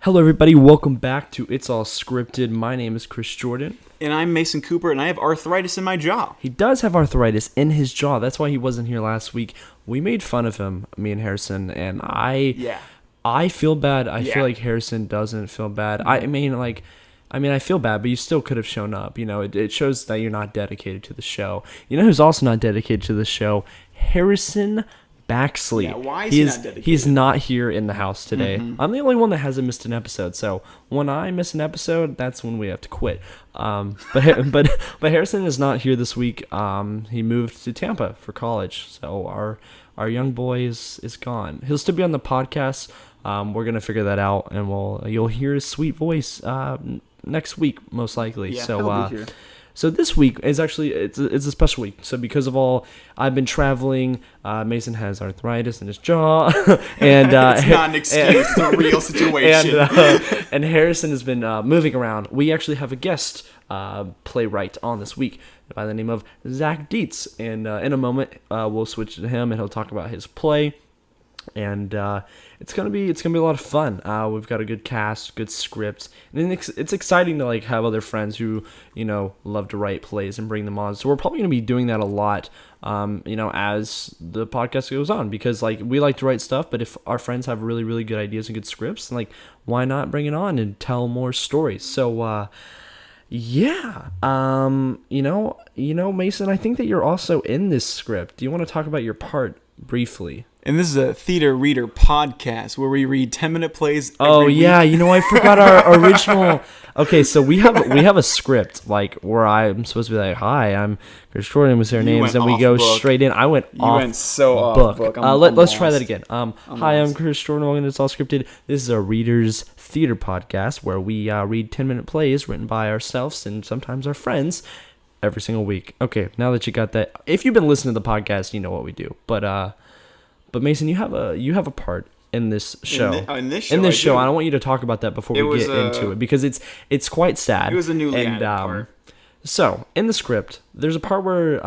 Hello, everybody. Welcome back to It's All Scripted. My name is Chris Jordan. And I'm Mason Cooper, and I have arthritis in my jaw. He does have arthritis in his jaw. That's why he wasn't here last week. We made fun of him, me and Harrison, and I feel bad. I feel like Harrison doesn't feel bad. Mm-hmm. I feel bad, but you still could have shown up. You know, it shows that you're not dedicated to the show. You know who's also not dedicated to the show? Harrison Baxley. Yeah, why is he not dedicated? He's not here in the house today. Mm-hmm. I'm the only one that hasn't missed an episode. So when I miss an episode, that's when we have to quit. But Harrison is not here this week. He moved to Tampa for college. So our young boy is gone. He'll still be on the podcast. We're gonna figure that out, and you'll hear his sweet voice next week most likely. Yeah, he'll be here. So this week is actually it's a special week. So because of all I've been traveling, Mason has arthritis in his jaw, and it's not an excuse; it's a real situation. And Harrison has been moving around. We actually have a guest playwright on this week by the name of Zach Dietz, and in a moment we'll switch to him, and he'll talk about his play. And it's gonna be a lot of fun. We've got a good cast, good script, and it's exciting to have other friends who love to write plays and bring them on. So we're probably gonna be doing that a lot, as the podcast goes on, because we like to write stuff. But if our friends have really really good ideas and good scripts, then why not bring it on and tell more stories? So yeah, Mason, I think that you're also in this script. Do you want to talk about your part briefly? And this is a theater reader podcast where we read 10-minute plays every week. I forgot our original. Okay, so we have a script where I'm supposed to be hi, I'm Chris Jordan with their names, and we go straight in. I went so off book. Let's try that again. Hi, I'm Chris Jordan. Welcome to It's All Scripted. This is a readers theater podcast where we read 10-minute plays written by ourselves and sometimes our friends every single week. Okay, now that you got that, if you've been listening to the podcast, you know what we do. But Mason, you have a part in this show. In this show, I don't want you to talk about that before we get into it, because it's quite sad. It was a newly added part. So in the script, there's a part where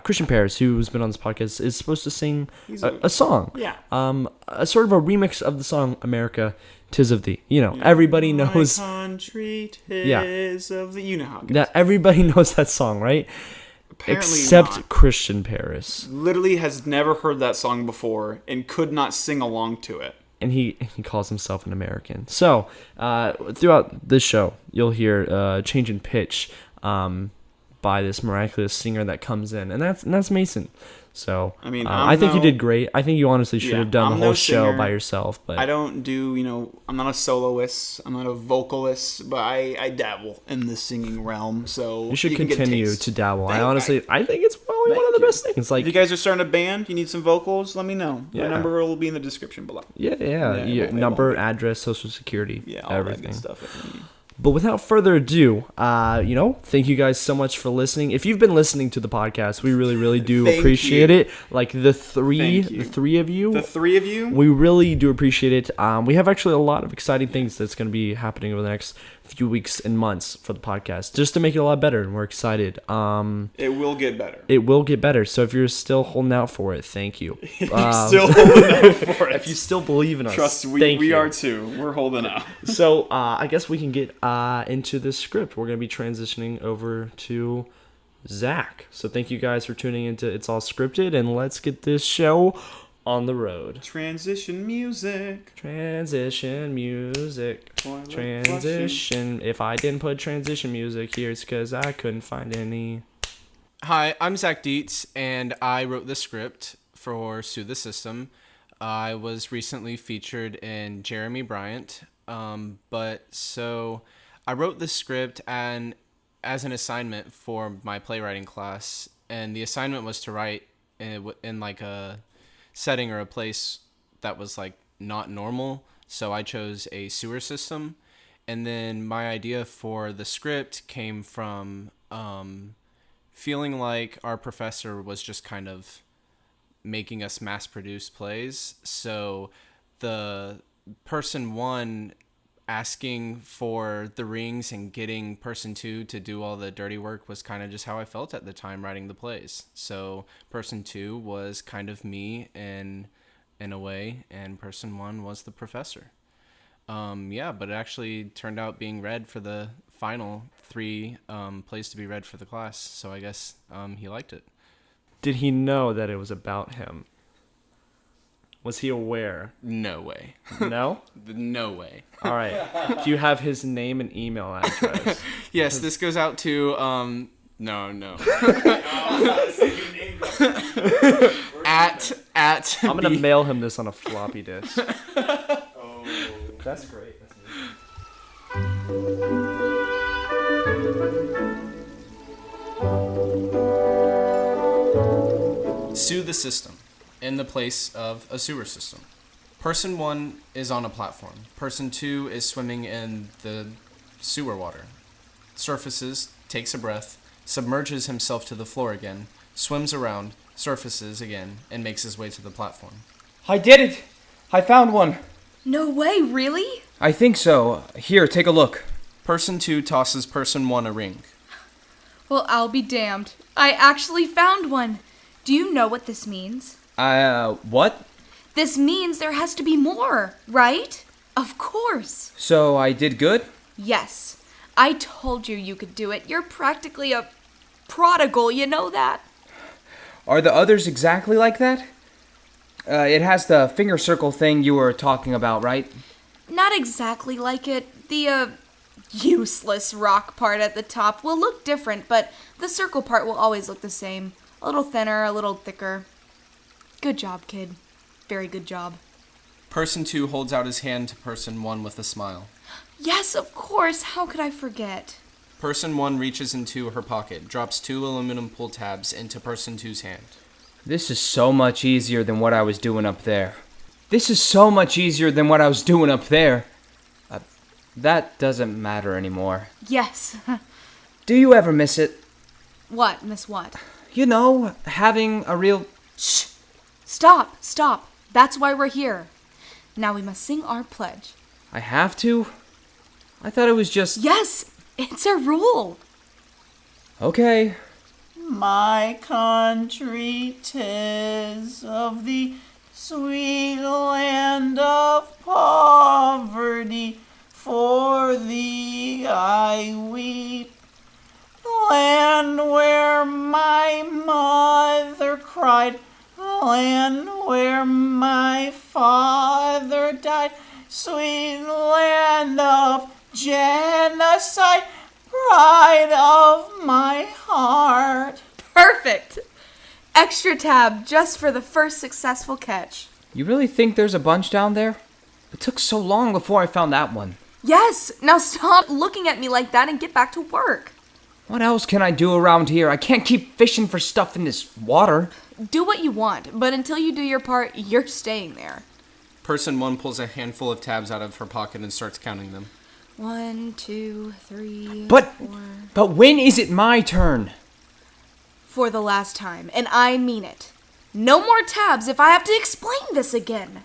Christian Paris, who's been on this podcast, is supposed to sing a song. Yeah. A sort of a remix of the song "America, 'Tis of Thee." Everybody knows. My country, 'tis of thee. You know how it goes. That everybody knows that song, right? Apparently except not. Christian Paris. Literally has never heard that song before and could not sing along to it. And he calls himself an American. So throughout this show, you'll hear a change in pitch by this miraculous singer that comes in, and that's Mason. So I think you did great. I think you honestly should have done the whole show by yourself. But I don't do, I'm not a soloist. I'm not a vocalist, but I dabble in the singing realm. So you should continue to dabble. I think it's probably one of the best things. If you guys are starting a band, you need some vocals, let me know. Yeah. My number will be in the description below. Yeah. Number, address, social security, all everything. That good stuff. But without further ado, thank you guys so much for listening. If you've been listening to the podcast, we really, really do appreciate it. The three of you, we really do appreciate it. We have actually a lot of exciting things that's going to be happening over the next few weeks and months for the podcast, just to make it a lot better, and we're excited. It will get better. It will get better. So if you're still holding out for it, thank you. You're still holding out for it. If you still believe in us, trust we are too. We're holding out. So I guess we can get into this script. We're going to be transitioning over to Zach. So thank you guys for tuning into It's All Scripted, and let's get this show on the road. Transition music. If I didn't put transition music here, it's because I couldn't find any. Hi, I'm Zach Dietz, and I wrote the script for Sue the System. I was recently featured in Jeremy Bryant. So I wrote the script and as an assignment for my playwriting class, and the assignment was to write in a setting or a place that was not normal. So I chose a sewer system, and then my idea for the script came from feeling like our professor was just kind of making us mass produce plays. So the person one asking for the rings and getting person two to do all the dirty work was kind of just how I felt at the time writing the plays. So person two was kind of me in a way, and person one was the professor. Yeah, but it actually turned out being read for the final 3 plays to be read for the class. So I guess he liked it. Did he know that it was about him? Was he aware? No way. No? No way. All right. Do you have his name and email address? Yes, this goes out to no. at I'm gonna mail him this on a floppy disk. Oh, that's great. That's Sue the system in the place of a sewer system. Person 1 is on a platform. Person 2 is swimming in the sewer water. Surfaces, takes a breath, submerges himself to the floor again, swims around, surfaces again, and makes his way to the platform. I did it! I found one! No way, really? I think so. Here, take a look. Person 2 tosses Person 1 a ring. Well, I'll be damned. I actually found one. Do you know what this means? What? This means there has to be more, right? Of course. So I did good? Yes. I told you you could do it. You're practically a prodigal, you know that? Are the others exactly like that? It has the finger circle thing you were talking about, right? Not exactly like it. The, useless rock part at the top will look different, but the circle part will always look the same. A little thinner, a little thicker. Good job, kid. Very good job. Person 2 holds out his hand to Person 1 with a smile. Yes, of course. How could I forget? Person 1 reaches into her pocket, drops 2 aluminum pull tabs into Person 2's hand. This is so much easier than what I was doing up there. This is so much easier than what I was doing up there. That doesn't matter anymore. Yes. Do you ever miss it? What? Miss what? You know, having a real... Shh! Stop! That's why we're here. Now we must sing our pledge. I have to? I thought it was just... Yes! It's a rule! Okay. My country 'tis of the sweet land of poverty. For thee I weep. Land where my mother cried, land where my father died, sweet land of genocide, pride of my heart. Perfect! Extra tab just for the first successful catch. You really think there's a bunch down there? It took so long before I found that one. Yes! Now stop looking at me like that and get back to work. What else can I do around here? I can't keep fishing for stuff in this water. Do what you want, but until you do your part, you're staying there. Person 1 pulls a handful of tabs out of her pocket and starts counting them. 1, 2, 3, But 4. when is it my turn? For the last time, and I mean it. No more tabs if I have to explain this again.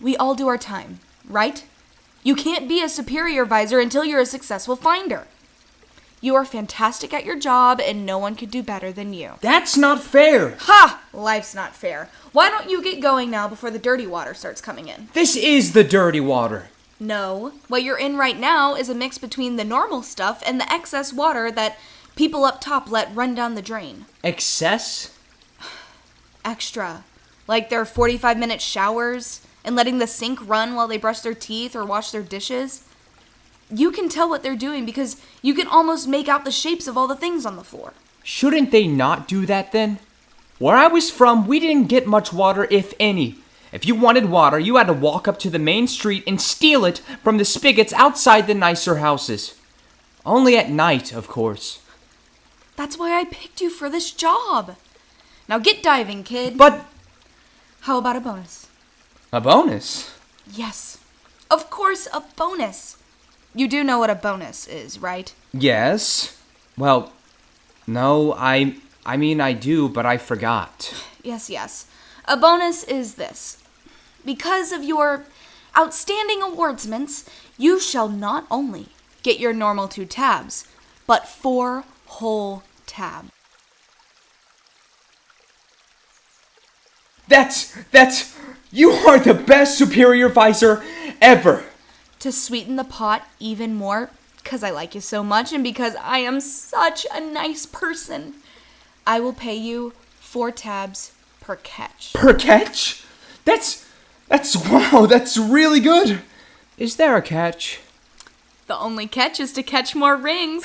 We all do our time, right? You can't be a superior visor until you're a successful finder. You are fantastic at your job, and no one could do better than you. That's not fair. Ha! Life's not fair. Why don't you get going now before the dirty water starts coming in? This is the dirty water. No. What you're in right now is a mix between the normal stuff and the excess water that people up top let run down the drain. Excess? Extra. Like their 45-minute showers and letting the sink run while they brush their teeth or wash their dishes. You can tell what they're doing because you can almost make out the shapes of all the things on the floor. Shouldn't they not do that then? Where I was from, we didn't get much water, if any. If you wanted water, you had to walk up to the main street and steal it from the spigots outside the nicer houses. Only at night, of course. That's why I picked you for this job. Now get diving, kid. But... How about a bonus? a bonus? Yes. Of course, a bonus. You do know what a bonus is, right? Yes. Well, no, I mean I do, but I forgot. Yes. A bonus is this. Because of your outstanding awardsments, you shall not only get your normal 2 tabs, but 4 whole tabs. That's, you are the best superior visor ever. To sweeten the pot even more, because I like you so much and because I am such a nice person, I will pay you 4 tabs per catch. Per catch? Wow, that's really good. Is there a catch? The only catch is to catch more rings.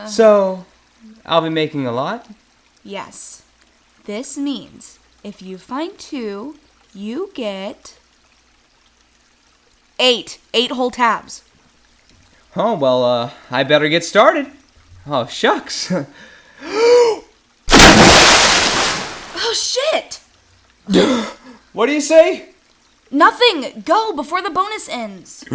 So, I'll be making a lot? Yes. This means if you find 2, you get 8 whole tabs. Oh, well, I better get started. Oh, shucks. Oh, shit! What do you say? Nothing! Go before the bonus ends.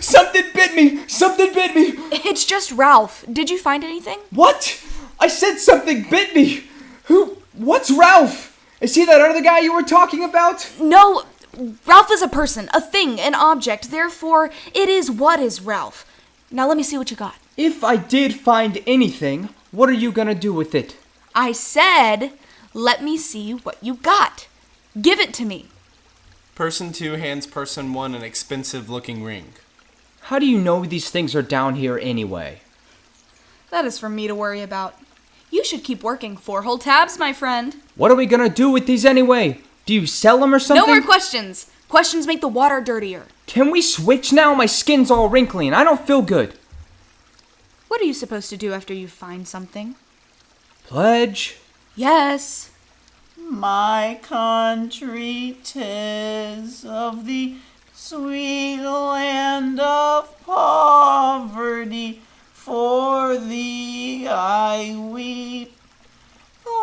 Something bit me! Something bit me! It's just Ralph. Did you find anything? What? I said something bit me! What's Ralph? Is he that other guy you were talking about? No, Ralph is a person, a thing, an object. Therefore, it is what is Ralph. Now let me see what you got. If I did find anything, what are you gonna do with it? I said, let me see what you got. Give it to me. Person 2 hands person 1 an expensive-looking ring. How do you know these things are down here anyway? That is for me to worry about. You should keep working 4 whole tabs, my friend. What are we gonna do with these anyway? Do you sell them or something? No more questions. Questions make the water dirtier. Can we switch now? My skin's all wrinkly and I don't feel good. What are you supposed to do after you find something? Pledge. Yes. My country 'tis of the sweet land of poverty. For thee I weep.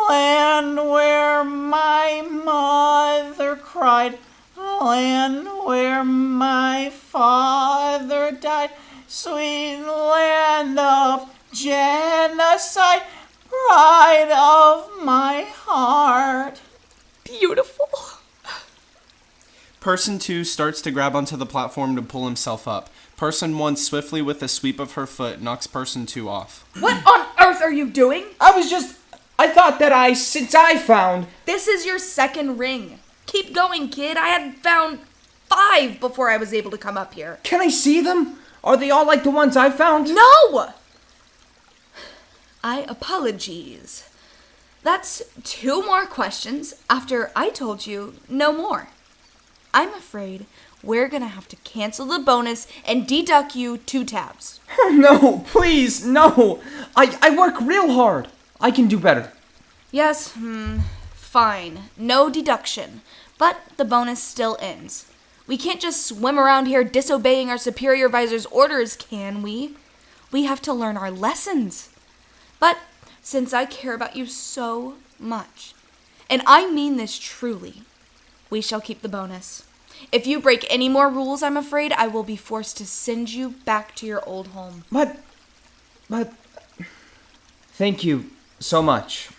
Land where my mother cried. Land where my father died. Sweet land of genocide. Pride of my heart. Beautiful. Person 2 starts to grab onto the platform to pull himself up. Person 1 swiftly with a sweep of her foot knocks person 2 off. What on earth are you doing? I thought that since I found... This is your 2nd ring. Keep going, kid. I had found 5 before I was able to come up here. Can I see them? Are they all like the ones I found? No! I apologize. That's 2 more questions after I told you no more. I'm afraid we're gonna have to cancel the bonus and deduct you 2 tabs. Oh, no, please, no. I work real hard. I can do better. Yes, fine. No deduction. But the bonus still ends. We can't just swim around here disobeying our superior visor's orders, can we? We have to learn our lessons. But since I care about you so much, and I mean this truly, we shall keep the bonus. If you break any more rules, I'm afraid I will be forced to send you back to your old home. But... Thank you so much.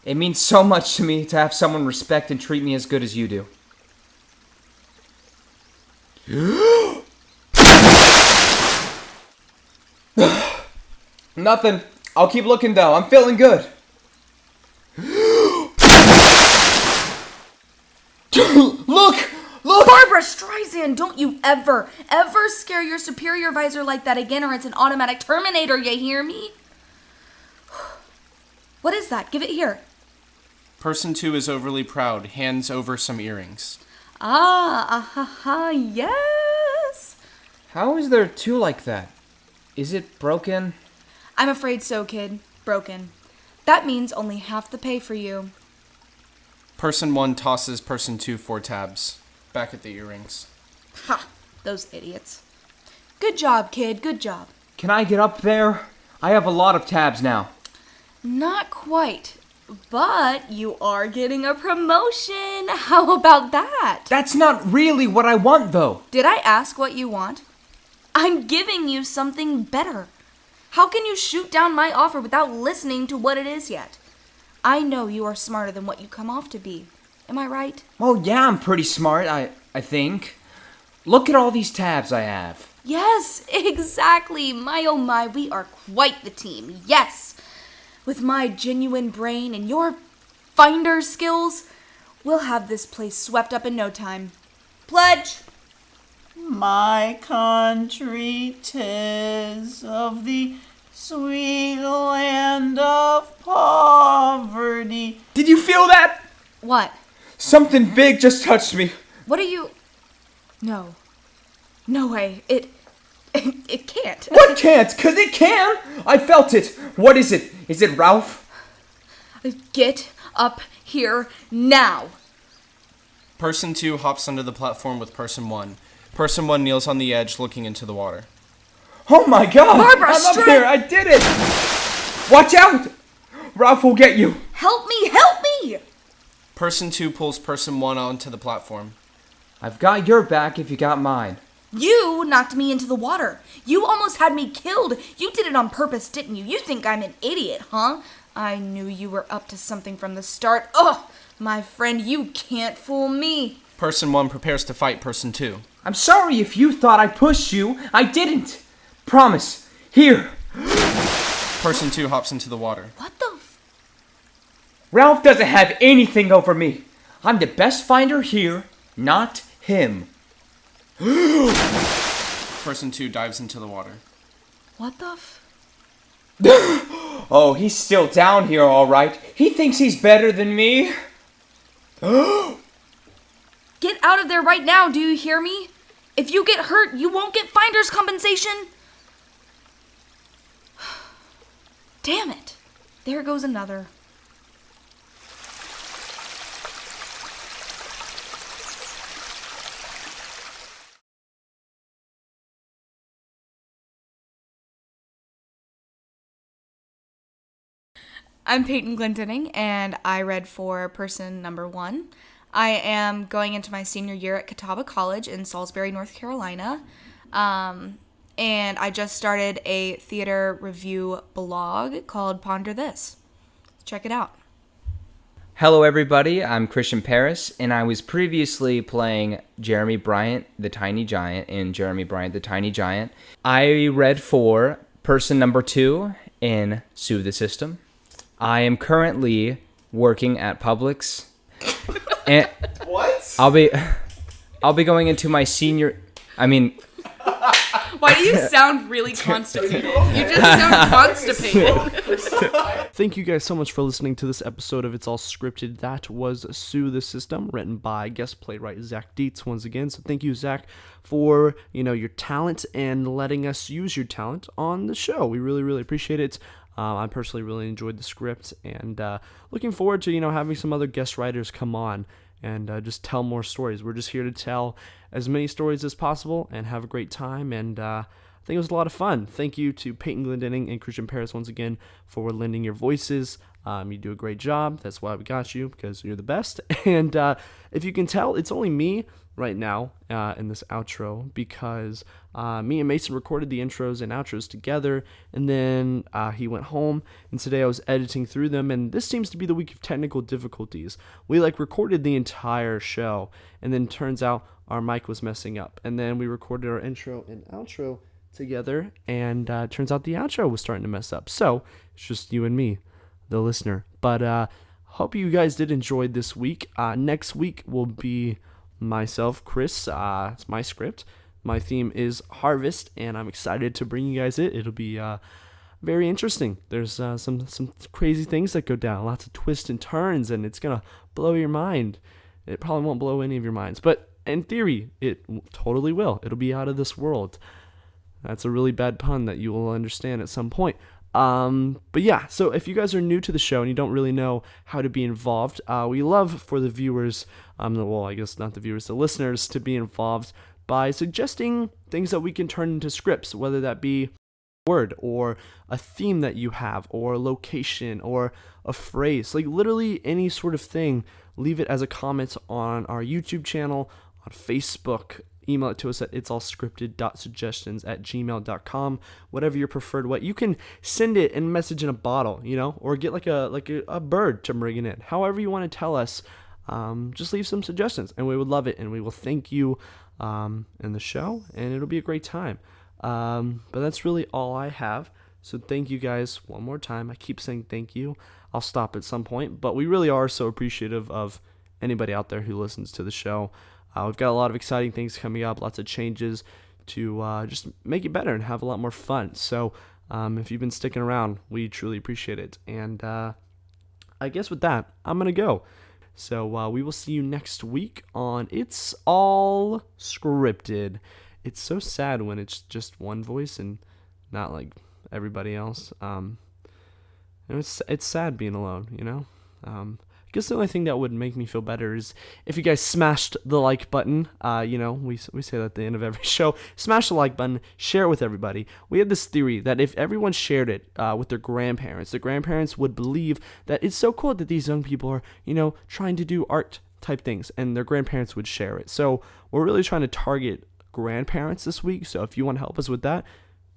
It means so much to me to have someone respect and treat me as good as you do. Nothing. I'll keep looking though. I'm feeling good. Look! Barbara Streisand, don't you ever scare your superior visor like that again, or it's an automatic terminator, you hear me? What is that? Give it here. Person 2 is overly proud, hands over some earrings. Yes. How is there 2 like that? Is it broken? I'm afraid so, kid. Broken. That means only half the pay for you. Person 1 tosses person 2 4 tabs. Back at the earrings. Ha! Those idiots. Good job, kid. Good job. Can I get up there? I have a lot of tabs now. Not quite. But you are getting a promotion. How about that? That's not really what I want, though. Did I ask what you want? I'm giving you something better. How can you shoot down my offer without listening to what it is yet? I know you are smarter than what you come off to be. Am I right? Well, yeah, I'm pretty smart, I think. Look at all these tabs I have. Yes, exactly. My oh my, we are quite the team. Yes. With my genuine brain and your finder skills, we'll have this place swept up in no time. Pledge! My country 'tis of the sweet land of poverty. Did you feel that? What? Something big just touched me. What are you... No. No way. It can't. What can't? 'Cause it can. I felt it. What is it? Is it Ralph? Get up here now. Person 2 hops onto the platform with Person 1. Person 1 kneels on the edge looking into the water. Oh my god! Barbara, I'm up strike! here! I did it! Watch out! Ralph will get you! Help me! Help me! Person 2 pulls Person 1 onto the platform. I've got your back if you got mine. You knocked me into the water. You almost had me killed. You did it on purpose, didn't you? You think I'm an idiot, huh? I knew you were up to something from the start. Ugh! My friend, you can't fool me. Person 1 prepares to fight Person 2. I'm sorry if you thought I pushed you. I didn't. Promise. Here. Person 2 hops into the water. What the Ralph doesn't have anything over me. I'm the best finder here, not him. Person 2 dives into the water. What the Oh, he's still down here, all right. He thinks he's better than me. Get out of there right now, do you hear me? If you get hurt, you won't get finder's compensation. Damn it. There goes another. I'm Peyton Glendenning, and I read for person number 1. I am going into my senior year at Catawba College in Salisbury, North Carolina. And I just started a theater review blog called Ponder This. Check it out. Hello, everybody. I'm Christian Paris, and I was previously playing Jeremy Bryant, the Tiny Giant, in Jeremy Bryant, the Tiny Giant. I read for person number 2 in Sue the System. I am currently working at Publix. And What? I'll be going into my senior. Why do you sound really constipated? You just sound constipated. Thank you guys so much for listening to this episode of It's All Scripted. That was Sue the System, written by guest playwright Zach Dietz once again. So thank you, Zach, for your talent and letting us use your talent on the show. We really, really appreciate it. I personally really enjoyed the script, and looking forward to having some other guest writers come on and just tell more stories. We're just here to tell as many stories as possible and have a great time, and I think it was a lot of fun. Thank you to Peyton Glendenning and Christian Paris once again for lending your voices. You do a great job. That's why we got you, because you're the best. And if you can tell, it's only me right now in this outro, because me and Mason recorded the intros and outros together, and then he went home, and today I was editing through them, and this seems to be the week of technical difficulties. We recorded the entire show, and then turns out our mic was messing up, and then we recorded our intro and outro together, and turns out the outro was starting to mess up. So it's just you and me, the listener. But hope you guys did enjoy this week. Next week will be myself, Chris. It's my script. My theme is Harvest, and I'm excited to bring you guys it. It'll be very interesting. There's some crazy things that go down, lots of twists and turns, and it's gonna blow your mind. It probably won't blow any of your minds, but in theory, it totally will. It'll be out of this world. That's a really bad pun that you will understand at some point. But yeah, so if you guys are new to the show and you don't really know how to be involved, we love for the viewers, well, I guess not the viewers, the listeners, to be involved by suggesting things that we can turn into scripts, whether that be a word or a theme that you have, or a location, or a phrase, literally any sort of thing. Leave it as a comment on our YouTube channel, on Facebook. Email it to us at itsallscripted.suggestions@gmail.com. Whatever your preferred way. You can send it in a message in a bottle, or get a bird to bring it in. However you want to tell us, just leave some suggestions, and we would love it, and we will thank you in the show, and it'll be a great time. But that's really all I have. So thank you guys one more time. I keep saying thank you. I'll stop at some point, but we really are so appreciative of anybody out there who listens to the show. We've got a lot of exciting things coming up, lots of changes to just make it better and have a lot more fun. So if you've been sticking around, we truly appreciate it. And I guess with that, I'm going to go. So we will see you next week on It's All Scripted. It's so sad when it's just one voice and not like everybody else. It's sad being alone, you know? I guess the only thing that would make me feel better is if you guys smashed the like button. We say that at the end of every show. Smash the like button, share it with everybody. We have this theory that if everyone shared it with their grandparents, the grandparents would believe that it's so cool that these young people are, trying to do art type things, and their grandparents would share it. So we're really trying to target grandparents this week. So if you want to help us with that,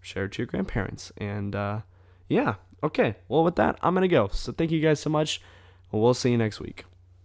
share it to your grandparents. And yeah, okay. Well, with that, I'm going to go. So thank you guys so much. We'll see you next week.